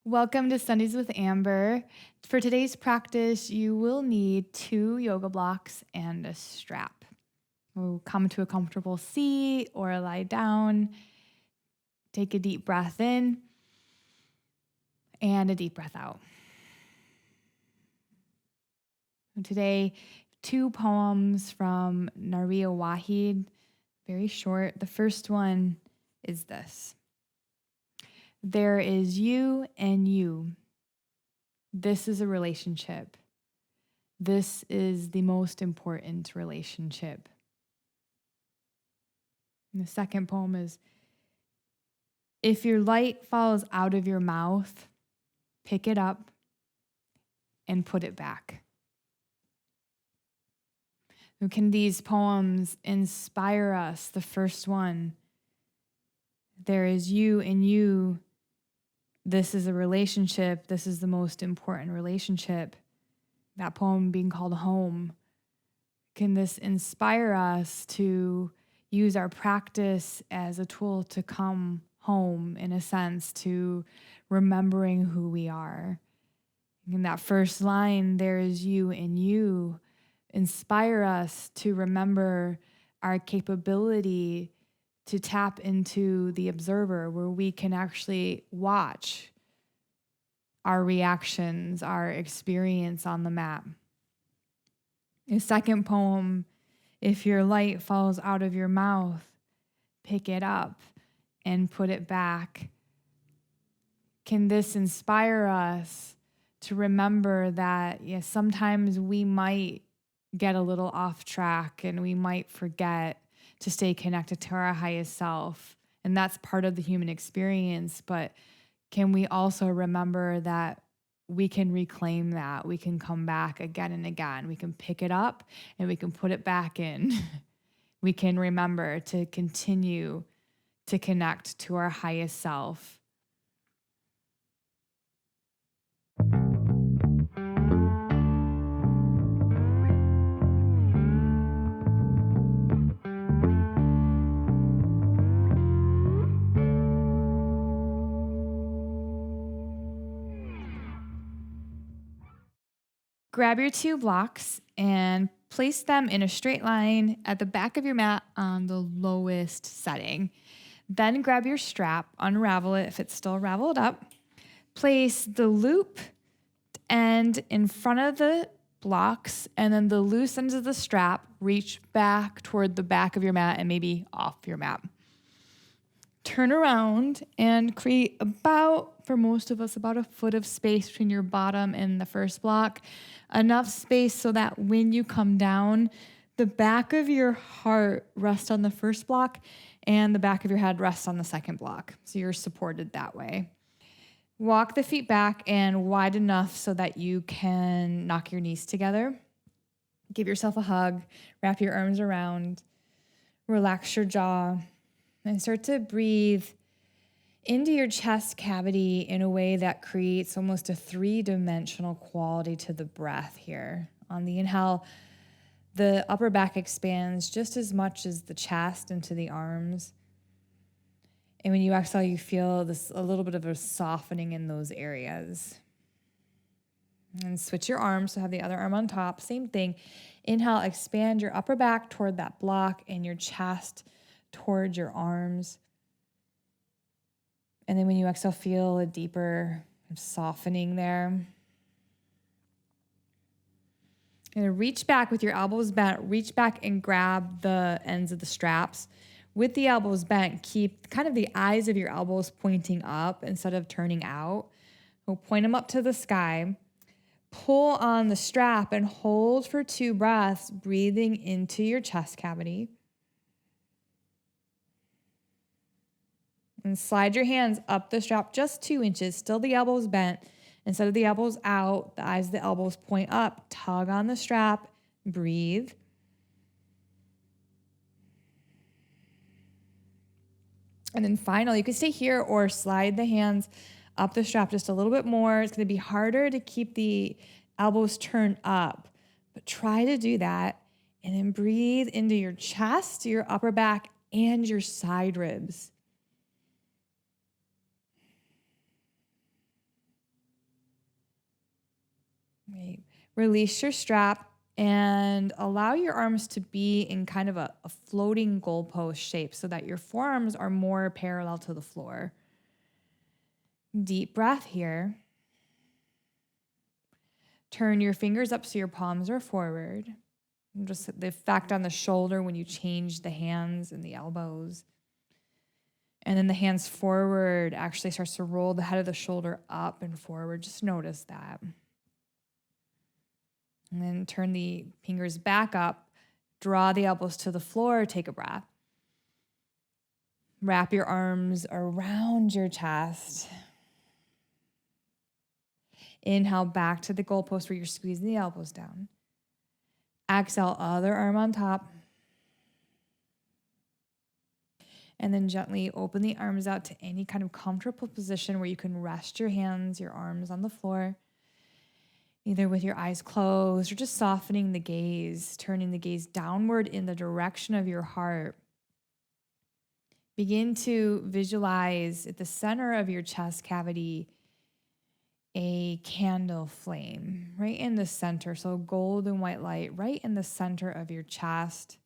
Welcome to Sundays with Amber. For today's practice, you will need 2 yoga blocks and a strap. We'll come to a comfortable seat or lie down. Take a deep breath in and a deep breath out. And today, 2 poems from Naria Wahid, very short. The first one is this. There is you and you. This is a relationship. This is the most important relationship. And the second poem is, if your light falls out of your mouth, pick it up and put it back. Can these poems inspire us? The first one, there is you and you. This is a relationship. This is the most important relationship. That poem being called Home. Can this inspire us to use our practice as a tool to come home, in a sense, to remembering who we are? In that first line, there is you and you, inspire us to remember our capability to tap into the observer, where we can actually watch our reactions, our experience on the mat. The second poem, if your light falls out of your mouth, pick it up and put it back. Can this inspire us to remember that, yes, sometimes we might get a little off track and we might forget to stay connected to our highest self. And that's part of the human experience. But can we also remember that we can reclaim that? We can come back again and again. We can pick it up and we can put it back in. We can remember to continue to connect to our highest self. Grab your 2 blocks and place them in a straight line at the back of your mat on the lowest setting. Then grab your strap, unravel it if it's still raveled up. Place the loop end in front of the blocks, and then the loose ends of the strap reach back toward the back of your mat and maybe off your mat. Turn around and create about, for most of us, about a foot of space between your bottom and the first block. Enough space so that when you come down, the back of your heart rests on the first block and the back of your head rests on the second block. So you're supported that way. Walk the feet back and wide enough so that you can knock your knees together. Give yourself a hug, wrap your arms around, relax your jaw, and start to breathe into your chest cavity in a way that creates almost a 3-dimensional quality to the breath here. On the inhale, the upper back expands just as much as the chest into the arms. And when you exhale, you feel this a little bit of a softening in those areas. And switch your arms, so have the other arm on top. Same thing. Inhale, expand your upper back toward that block and your chest towards your arms. And then when you exhale, feel a deeper softening there. And reach back with your elbows bent. Reach back and grab the ends of the straps. With the elbows bent, keep kind of the eyes of your elbows pointing up instead of turning out. We'll point them up to the sky. Pull on the strap and hold for 2 breaths, breathing into your chest cavity. And slide your hands up the strap just 2 inches, still the elbows bent. Instead of the elbows out, the eyes of the elbows point up. Tug on the strap, breathe. And then finally, you can stay here or slide the hands up the strap just a little bit more. It's going to be harder to keep the elbows turned up, but try to do that. And then breathe into your chest, your upper back, and your side ribs. Right. Release your strap and allow your arms to be in kind of a floating goalpost shape so that your forearms are more parallel to the floor. Deep breath here. Turn your fingers up so your palms are forward. And just the effect on the shoulder when you change the hands and the elbows. And then the hands forward actually starts to roll the head of the shoulder up and forward. Just notice that. And then turn the fingers back up. Draw the elbows to the floor. Take a breath. Wrap your arms around your chest. Inhale back to the goalpost where you're squeezing the elbows down. Exhale, other arm on top. And then gently open the arms out to any kind of comfortable position where you can rest your hands, your arms on the floor, either with your eyes closed or just softening the gaze, turning the gaze downward in the direction of your heart. Begin to visualize at the center of your chest cavity a candle flame right in the center. So gold and white light right in the center of your chest.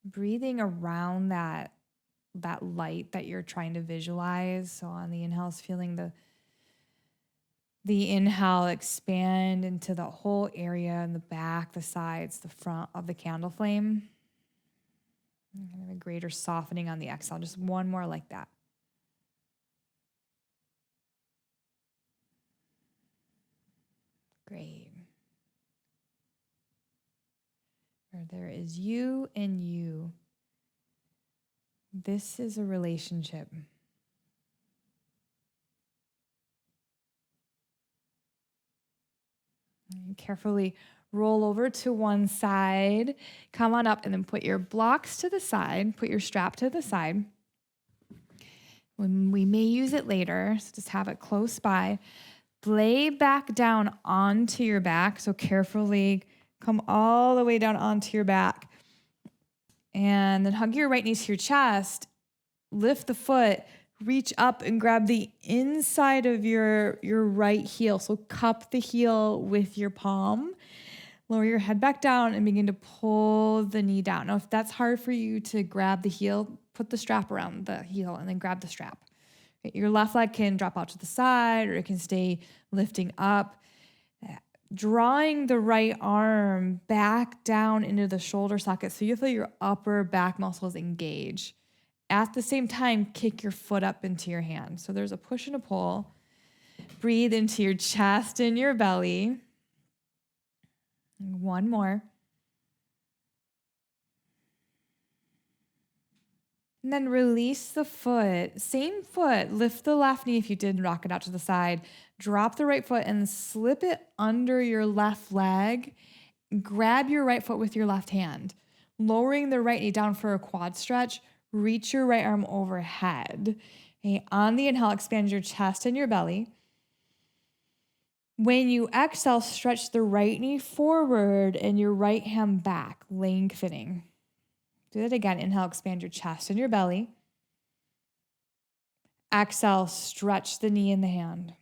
Breathing around that light that you're trying to visualize. So on the inhales, feeling the inhale expand into the whole area in the back, the sides, the front of the candle flame. And kind of a greater softening on the exhale. Just one more like that. Great. Where there is you and you. This is a relationship. And carefully roll over to one side, come on up, and then put your blocks to the side, put your strap to the side. When we may use it later, so just have it close by. Lay back down onto your back, so carefully come all the way down onto your back. And then hug your right knee to your chest, lift the foot, reach up and grab the inside of your right heel. So cup the heel with your palm, lower your head back down and begin to pull the knee down. Now, if that's hard for you to grab the heel, put the strap around the heel and then grab the strap. Your left leg can drop out to the side or it can stay lifting up. Drawing the right arm back down into the shoulder socket so you feel your upper back muscles engage. At the same time, kick your foot up into your hand. So there's a push and a pull. Breathe into your chest and your belly. One more. And then release the foot. Same foot. Lift the left knee if you did, rock it out to the side. Drop the right foot and slip it under your left leg. Grab your right foot with your left hand. Lowering the right knee down for a quad stretch. Reach your right arm overhead. Okay, on the inhale, expand your chest and your belly. When you exhale, stretch the right knee forward and your right hand back, lengthening. Do that again. Inhale, expand your chest and your belly. Exhale, stretch the knee and the hand.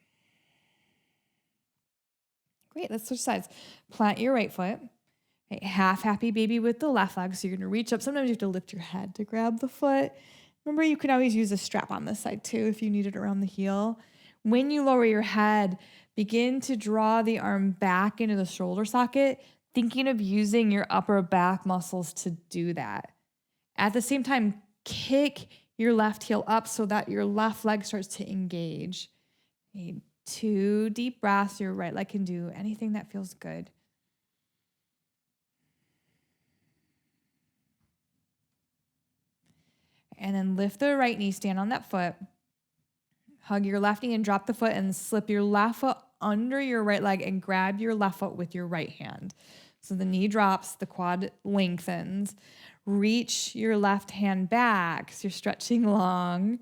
Great, let's switch sides. Plant your right foot. Okay, half happy baby with the left leg. So you're going to reach up. Sometimes you have to lift your head to grab the foot. Remember, you can always use a strap on this side too if you need it around the heel. When you lower your head, begin to draw the arm back into the shoulder socket, thinking of using your upper back muscles to do that. At the same time, kick your left heel up so that your left leg starts to engage. Okay, 2 deep breaths. Your right leg can do anything that feels good. And then lift the right knee, stand on that foot. Hug your left knee and drop the foot and slip your left foot under your right leg and grab your left foot with your right hand. So the knee drops, the quad lengthens. Reach your left hand back so you're stretching long.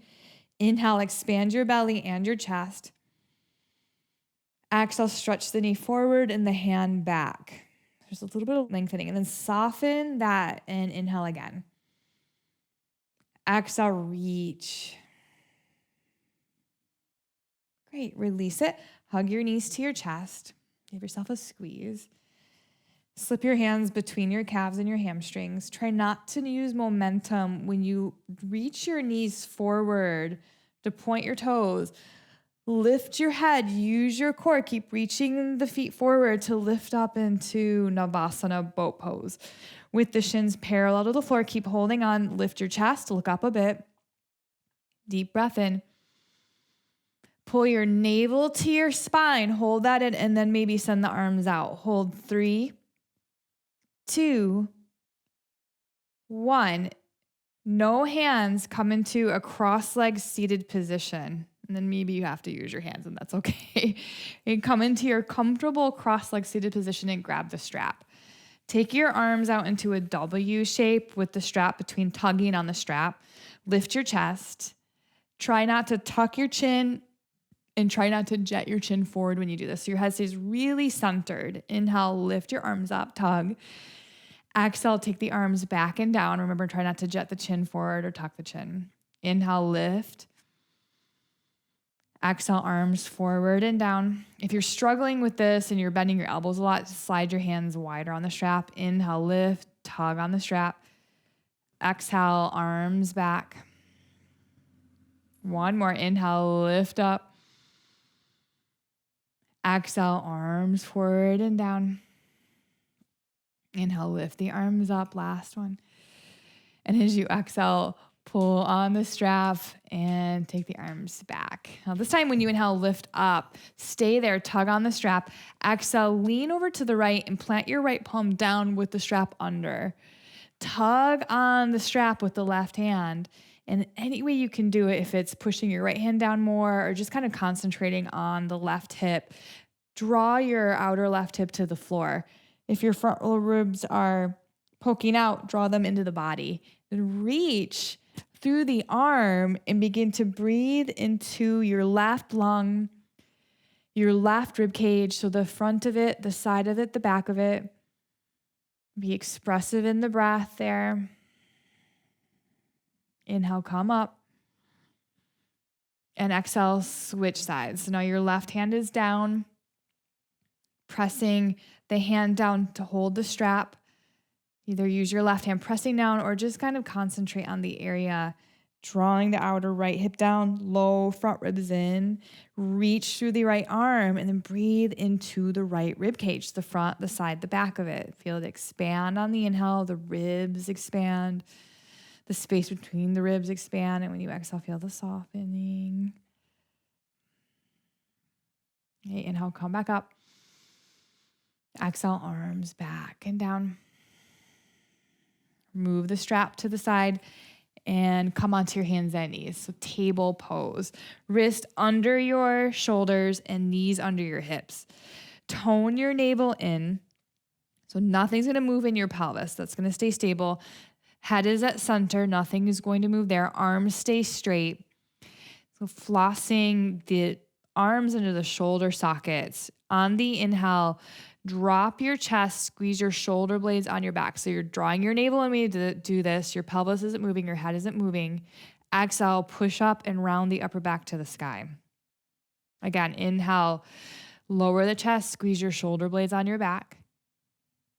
Inhale, expand your belly and your chest. Exhale, stretch the knee forward and the hand back. There's a little bit of lengthening. And then soften that and inhale again. Exhale, reach. Great, release it. Hug your knees to your chest. Give yourself a squeeze. Slip your hands between your calves and your hamstrings. Try not to use momentum when you reach your knees forward to point your toes. Lift your head, use your core. Keep reaching the feet forward to lift up into Navasana boat pose. With the shins parallel to the floor, keep holding on. Lift your chest, look up a bit. Deep breath in. Pull your navel to your spine. Hold that in, and then maybe send the arms out. Hold 3, 2, 1. No hands. Come into a cross-legged seated position. And then maybe you have to use your hands, and that's okay. And come into your comfortable cross-legged seated position and grab the strap. Take your arms out into a W shape with the strap between, tugging on the strap. Lift your chest. Try not to tuck your chin and try not to jet your chin forward when you do this. So your head stays really centered. Inhale, lift your arms up, tug. Exhale, take the arms back and down. Remember, try not to jet the chin forward or tuck the chin. Inhale, lift. Exhale, arms forward and down. If you're struggling with this and you're bending your elbows a lot, slide your hands wider on the strap. Inhale, lift, tug on the strap. Exhale, arms back. One more. Inhale, lift up. Exhale, arms forward and down. Inhale, lift the arms up. Last one. And as you exhale, pull on the strap and take the arms back. Now this time when you inhale, lift up, stay there, tug on the strap. Exhale, lean over to the right and plant your right palm down with the strap under. Tug on the strap with the left hand. And any way you can do it, if it's pushing your right hand down more or just kind of concentrating on the left hip, draw your outer left hip to the floor. If your frontal ribs are poking out, draw them into the body. Then reach through the arm and begin to breathe into your left lung, your left rib cage. So the front of it, the side of it, the back of it. Be expressive in the breath there. Inhale, come up. And exhale, switch sides. So now your left hand is down, pressing the hand down to hold the strap. Either use your left hand pressing down or just kind of concentrate on the area, drawing the outer right hip down, low front ribs in, reach through the right arm, and then breathe into the right rib cage, the front, the side, the back of it. Feel it expand on the inhale, the ribs expand. The space between the ribs expand, and when you exhale, feel the softening. Okay, inhale, come back up. Exhale, arms back and down. Move the strap to the side and come onto your hands and knees. So table pose. Wrist under your shoulders and knees under your hips. Tone your navel in. So nothing's going to move in your pelvis. That's going to stay stable. Head is at center. Nothing is going to move there. Arms stay straight. So flossing the arms into the shoulder sockets. On the inhale, drop your chest, squeeze your shoulder blades on your back. So you're drawing your navel in when you do this. Your pelvis isn't moving. Your head isn't moving. Exhale, push up and round the upper back to the sky. Again, inhale, lower the chest, squeeze your shoulder blades on your back.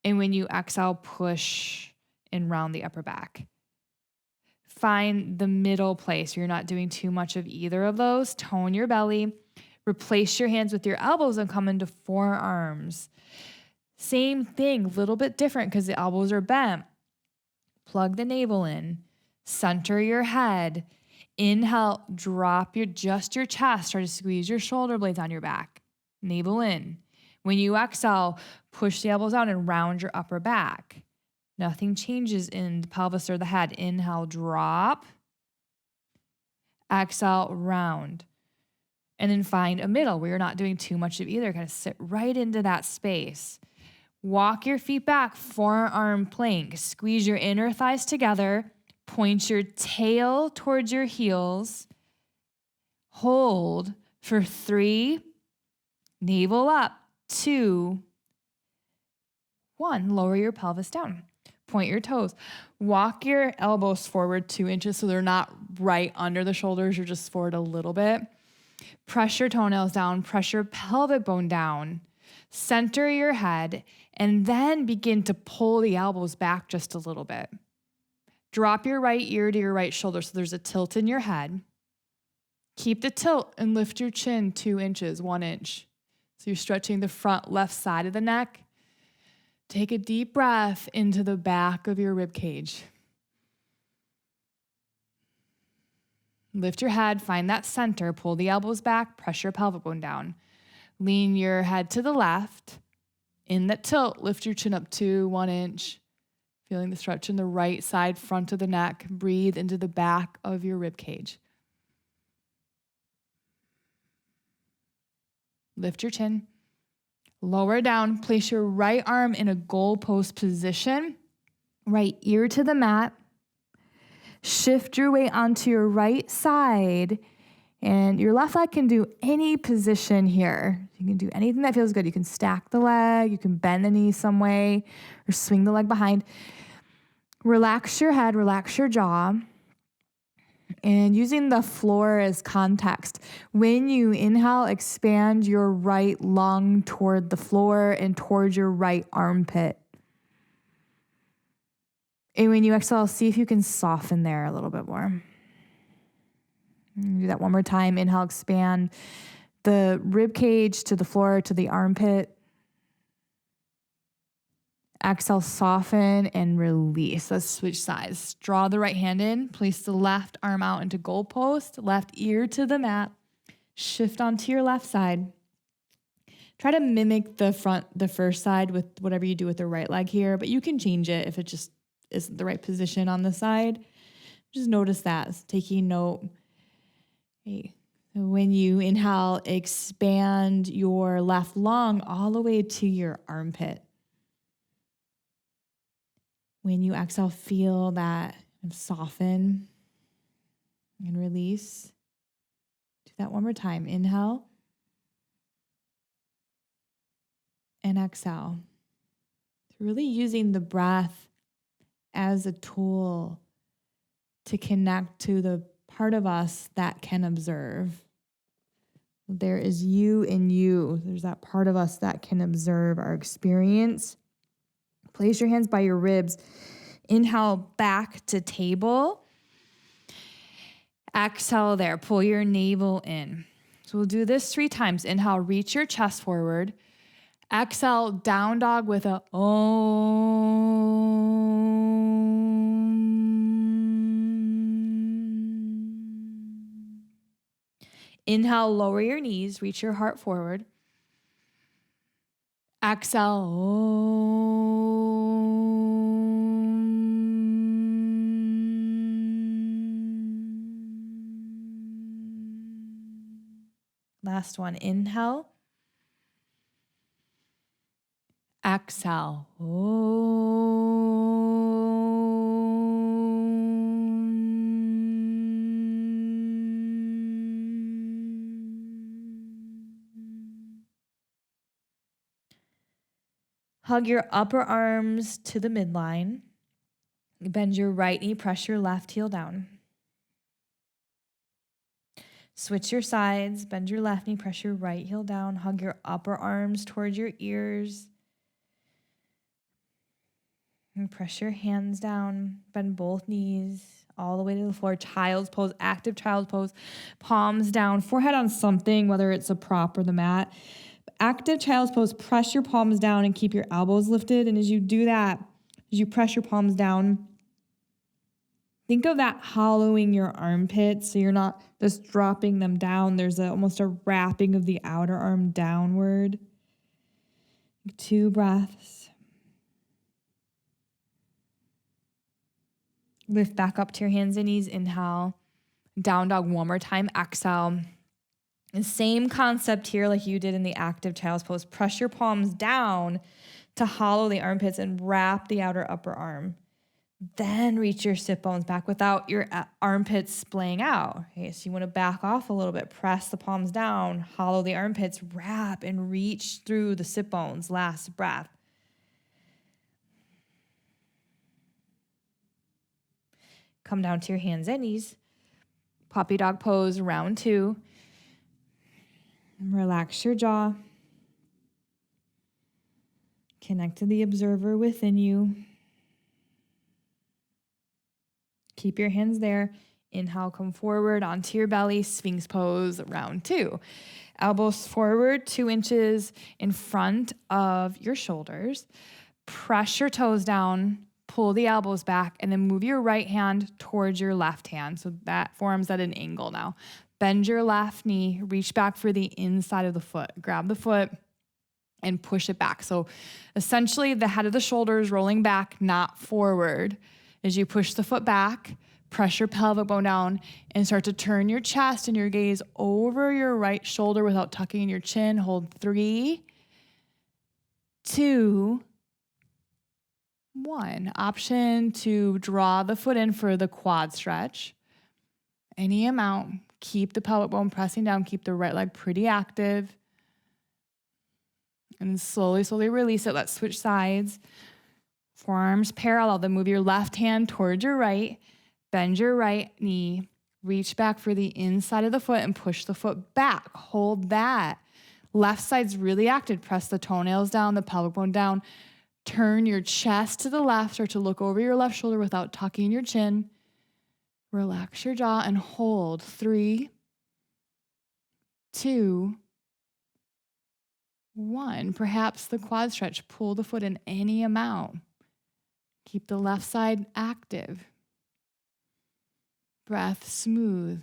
And when you exhale, push and round the upper back. Find the middle place. You're not doing too much of either of those. Tone your belly. Replace your hands with your elbows and come into forearms. Same thing, a little bit different because the elbows are bent. Plug the navel in. Center your head. Inhale, drop your chest. Start to squeeze your shoulder blades on your back. Navel in. When you exhale, push the elbows out and round your upper back. Nothing changes in the pelvis or the head. Inhale, drop. Exhale, round. And then find a middle where you're not doing too much of either. Kind of sit right into that space. Walk your feet back, forearm plank. Squeeze your inner thighs together. Point your tail towards your heels. Hold for 3. Navel up. 2. 1. Lower your pelvis down. Point your toes. Walk your elbows forward 2 inches so they're not right under the shoulders. You're just forward a little bit. Press your toenails down. Press your pelvic bone down. Center your head and then begin to pull the elbows back just a little bit. Drop your right ear to your right shoulder so there's a tilt in your head. Keep the tilt and lift your chin 2 inches, 1 inch. So you're stretching the front left side of the neck. Take a deep breath into the back of your rib cage. Lift your head, find that center, pull the elbows back, press your pelvic bone down. Lean your head to the left. In that tilt, lift your chin up 2, 1 inch. Feeling the stretch in the right side, front of the neck. Breathe into the back of your rib cage. Lift your chin. Lower down. Place your right arm in a goalpost position. Right ear to the mat. Shift your weight onto your right side. And your left leg can do any position here. You can do anything that feels good. You can stack the leg. You can bend the knee some way or swing the leg behind. Relax your head. Relax your jaw. And using the floor as context, when you inhale, expand your right lung toward the floor and towards your right armpit. And when you exhale, see if you can soften there a little bit more. Do that one more time. Inhale, expand the rib cage to the floor, to the armpit. Exhale, soften and release. Let's switch sides. Draw the right hand in. Place the left arm out into goalpost. Left ear to the mat. Shift onto your left side. Try to mimic the first side with whatever you do with the right leg here, but you can change it if it just isn't the right position on the side. Just notice that, taking note. Okay. So when you inhale, expand your left lung all the way to your armpit. When you exhale, feel that soften and release. Do that one more time. Inhale and exhale. Really using the breath as a tool to connect to the part of us that can observe. There is you in you. There's that part of us that can observe our experience. Place your hands by your ribs. Inhale back to table. Exhale there. Pull your navel in. So we'll do this 3 times. Inhale, reach your chest forward. Exhale, down dog with a Om. Inhale, lower your knees, reach your heart forward. Exhale, Om. Last one, inhale. Exhale. Hug your upper arms to the midline. Bend your right knee, press your left heel down. Switch your sides, bend your left knee, press your right heel down. Hug your upper arms towards your ears. And press your hands down, bend both knees all the way to the floor. Child's pose, active child's pose. Palms down, forehead on something, whether it's a prop or the mat. Active child's pose, press your palms down and keep your elbows lifted. And as you do that, as you press your palms down, think of that hollowing your armpits so you're not just dropping them down. There's almost a wrapping of the outer arm downward. 2 breaths. Lift back up to your hands and knees. Inhale. Down dog one more time. Exhale. And same concept here like you did in the active child's pose. Press your palms down to hollow the armpits and wrap the outer upper arm. Then reach your sit bones back without your armpits splaying out. Okay, so you want to back off a little bit. Press the palms down, hollow the armpits, wrap and reach through the sit bones. Last breath. Come down to your hands and knees. Puppy dog pose, round 2. Relax your jaw. Connect to the observer within you. Keep your hands there. Inhale, come forward onto your belly, Sphinx pose, round 2. Elbows forward 2 inches in front of your shoulders. Press your toes down, pull the elbows back, and then move your right hand towards your left hand. So that forearm's at an angle now. Bend your left knee, reach back for the inside of the foot. Grab the foot and push it back. So essentially the head of the shoulders rolling back, not forward. As you push the foot back, press your pelvic bone down and start to turn your chest and your gaze over your right shoulder without tucking in your chin. Hold 3, 2, 1. Option to draw the foot in for the quad stretch. Any amount. Keep the pelvic bone pressing down. Keep the right leg pretty active. And slowly, slowly release it. Let's switch sides. Forearms parallel. Then move your left hand towards your right. Bend your right knee. Reach back for the inside of the foot and push the foot back. Hold that. Left side's really active. Press the toenails down, the pelvic bone down. Turn your chest to the left. Start to look over your left shoulder without tucking your chin. Relax your jaw and hold. 3, 2, 1. Perhaps the quad stretch. Pull the foot in any amount. Keep the left side active. Breath smooth.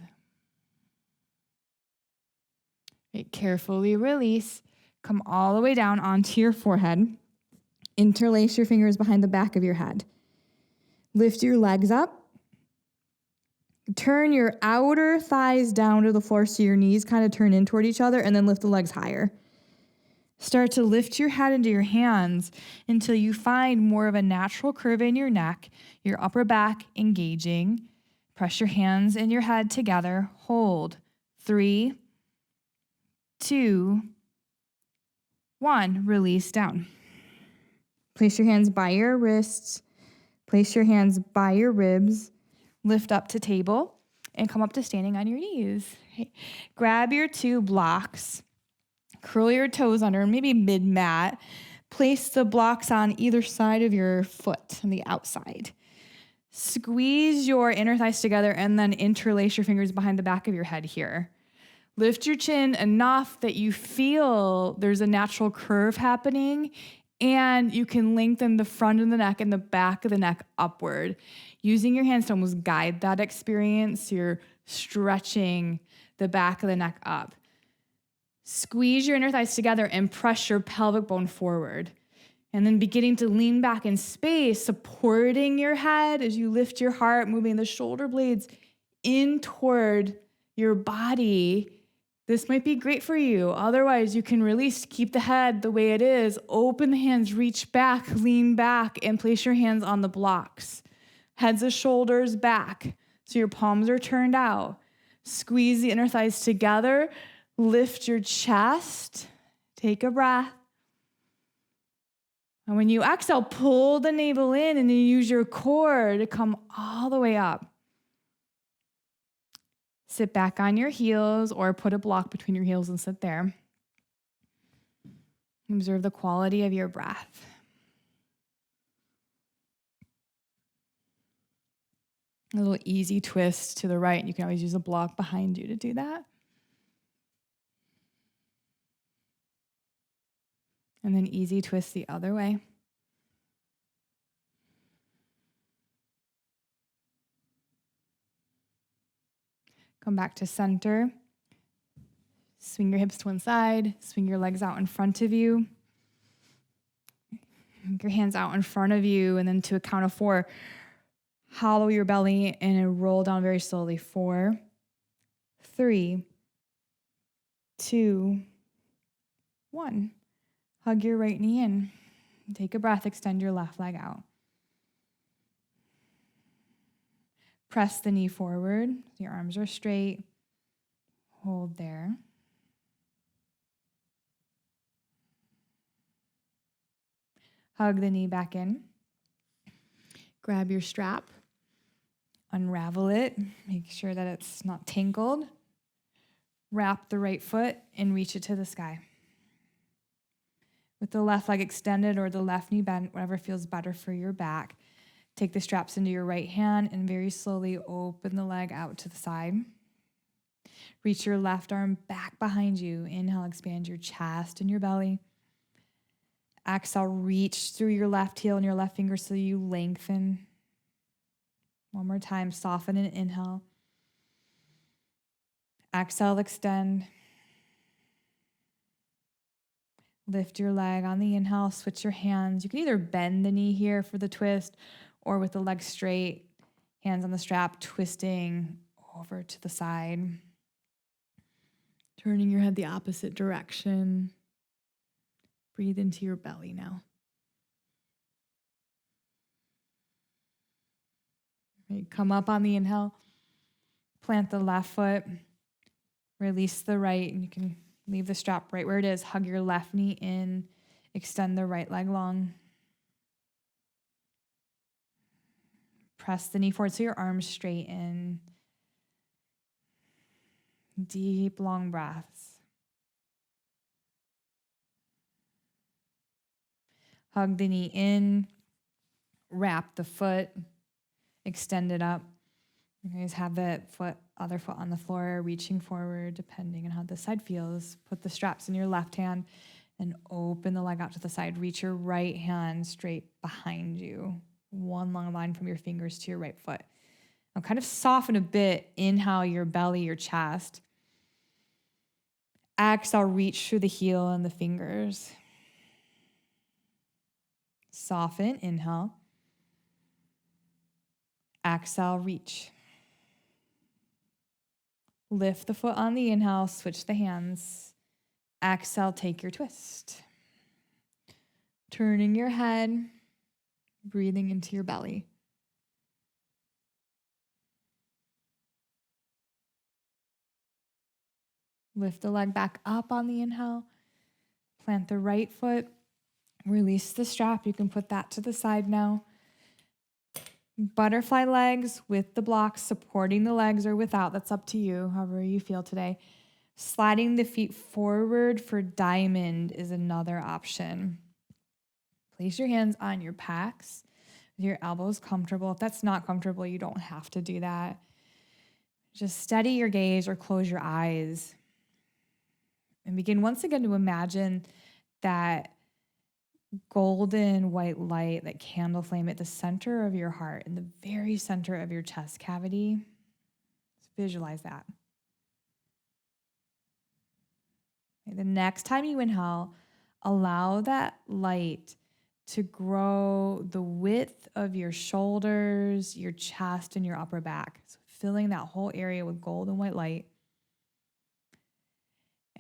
Right, carefully release. Come all the way down onto your forehead. Interlace your fingers behind the back of your head. Lift your legs up. Turn your outer thighs down to the floor so your knees kind of turn in toward each other, and then lift the legs higher. Start to lift your head into your hands until you find more of a natural curve in your neck, your upper back engaging. Press your hands and your head together. Hold. 3, 2, 1. Release down. Place your hands by your wrists. Place your hands by your ribs. Lift up to table and come up to standing on your knees. Okay. Grab your 2 blocks. Curl your toes under, maybe mid-mat. Place the blocks on either side of your foot on the outside. Squeeze your inner thighs together and then interlace your fingers behind the back of your head here. Lift your chin enough that you feel there's a natural curve happening, and you can lengthen the front of the neck and the back of the neck upward. Using your hands to almost guide that experience, you're stretching the back of the neck up. Squeeze your inner thighs together and press your pelvic bone forward. And then beginning to lean back in space, supporting your head as you lift your heart, moving the shoulder blades in toward your body. This might be great for you. Otherwise, you can release, keep the head the way it is. Open the hands, reach back, lean back, and place your hands on the blocks. Heads and shoulders back, so your palms are turned out. Squeeze the inner thighs together. Lift your chest. Take a breath. And when you exhale, pull the navel in and then use your core to come all the way up. Sit back on your heels or put a block between your heels and sit there. Observe the quality of your breath. A little easy twist to the right. You can always use a block behind you to do that. And then easy twist the other way. Come back to center. Swing your hips to one side. Swing your legs out in front of you. Your hands out in front of you. And then to a count of 4, hollow your belly and roll down very slowly. 4, 3, 2, 1. Hug your right knee in. Take a breath. Extend your left leg out. Press the knee forward. Your arms are straight. Hold there. Hug the knee back in. Grab your strap. Unravel it. Make sure that it's not tangled. Wrap the right foot and reach it to the sky. With the left leg extended or the left knee bent, whatever feels better for your back. Take the straps into your right hand and very slowly open the leg out to the side. Reach your left arm back behind you. Inhale, expand your chest and your belly. Exhale, reach through your left heel and your left finger so you lengthen. One more time, soften and inhale. Exhale, extend. Lift your leg on the inhale, switch your hands. You can either bend the knee here for the twist or with the leg straight, hands on the strap, twisting over to the side. Turning your head the opposite direction. Breathe into your belly now. Right, come up on the inhale. Plant the left foot. Release the right, and you can leave the strap right where it is. Hug your left knee in. Extend the right leg long. Press the knee forward so your arms straighten. Deep, long breaths. Hug the knee in. Wrap the foot. Extend it up. You guys have the other foot on the floor, reaching forward, depending on how the side feels. Put the straps in your left hand and open the leg out to the side. Reach your right hand straight behind you. One long line from your fingers to your right foot. Now kind of soften a bit. Inhale your belly, your chest. Exhale, reach through the heel and the fingers. Soften, inhale. Exhale, reach. Lift the foot on the inhale, switch the hands. Exhale, take your twist. Turning your head, breathing into your belly. Lift the leg back up on the inhale. Plant the right foot. Release the strap. You can put that to the side now. Butterfly legs with the blocks, supporting the legs or without. That's up to you, however you feel today. Sliding the feet forward for diamond is another option. Place your hands on your packs with your elbows comfortable. If that's not comfortable, you don't have to do that. Just steady your gaze or close your eyes. And begin once again to imagine that golden white light, that candle flame at the center of your heart, in the very center of your chest cavity. Just visualize that. Okay, the next time you inhale, allow that light to grow the width of your shoulders, your chest, and your upper back. So filling that whole area with golden white light.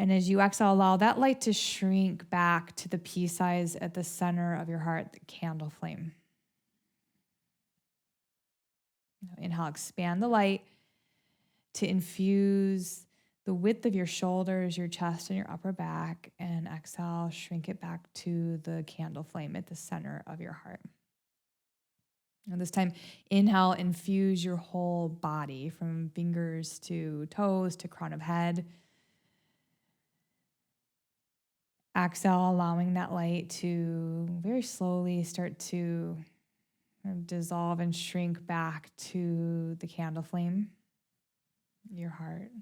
And as you exhale, allow that light to shrink back to the pea size at the center of your heart, the candle flame. Now inhale, expand the light to infuse the width of your shoulders, your chest, and your upper back. And exhale, shrink it back to the candle flame at the center of your heart. And this time, inhale, infuse your whole body from fingers to toes to crown of head. Exhale, allowing that light to very slowly start to dissolve and shrink back to the candle flame, your heart.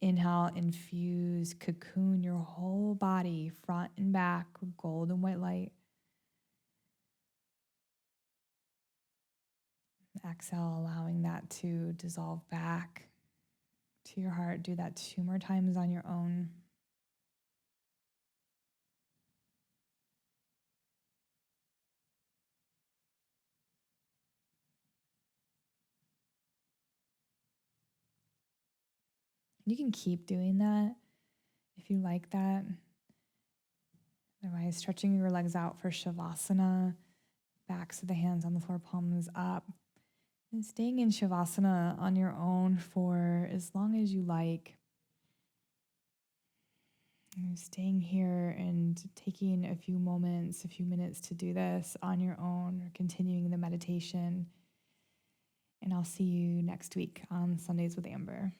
Inhale, infuse, cocoon your whole body, front and back, with golden white light. Exhale, allowing that to dissolve back to your heart. Do that 2 more times on your own. You can keep doing that if you like that. Otherwise, stretching your legs out for Shavasana, backs of the hands on the floor, palms up. And staying in Shavasana on your own for as long as you like. And staying here and taking a few minutes to do this on your own, or continuing the meditation. And I'll see you next week on Sundays with Amber.